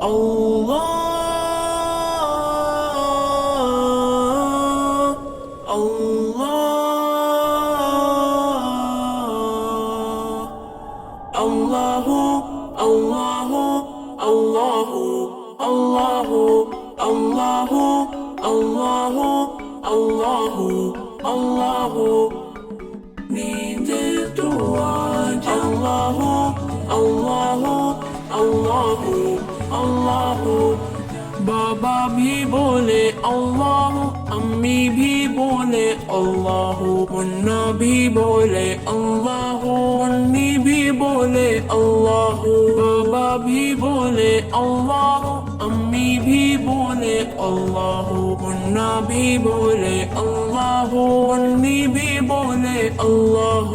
الله الله الله الله الله الله الله الله الله الله needed to watch الله الله الله الله بابا بھی بولے اللہ امی بھی بولے اللہ منا بھی بولے اللہ منی بھی بولے اللہ بابا بھی بولے اللہ امی بھی بولے اللہ منا بھی بولے اللہ منی بھی بولے اللہ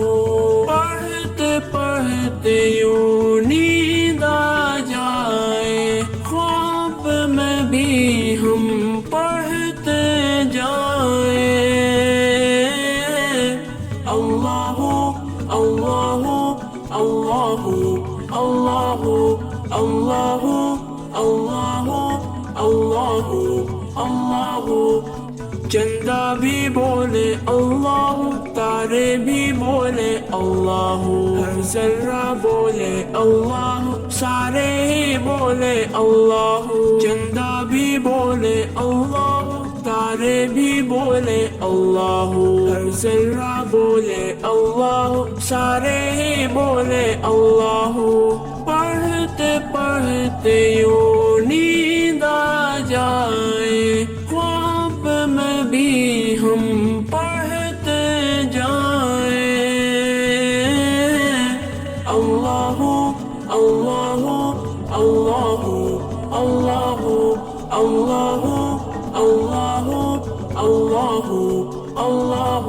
پڑھتے پڑھتے یوں نیند آ جائے خواب میں بھی ہم پڑھتے جائیں اللہ اللہ اللہ اللہ اللہ اللہ اللہ اللہ چندہ بھی بولے اللہ تارے بھی بولے اللہ ہر ذرہ بولے اللہ سارے ہی بولے اللہ چندہ بھی بولے اللہ تارے بھی بولے اللہ ہر ذرہ بولے اللہ سارے ہی بولے اللہ پڑھتے پڑھتے یوں نیند آ جائے خواب میں بھی ہم پڑھتے جائیں اللہ اللہ اللہ اللہ اللہ اللہ اللہ اللہ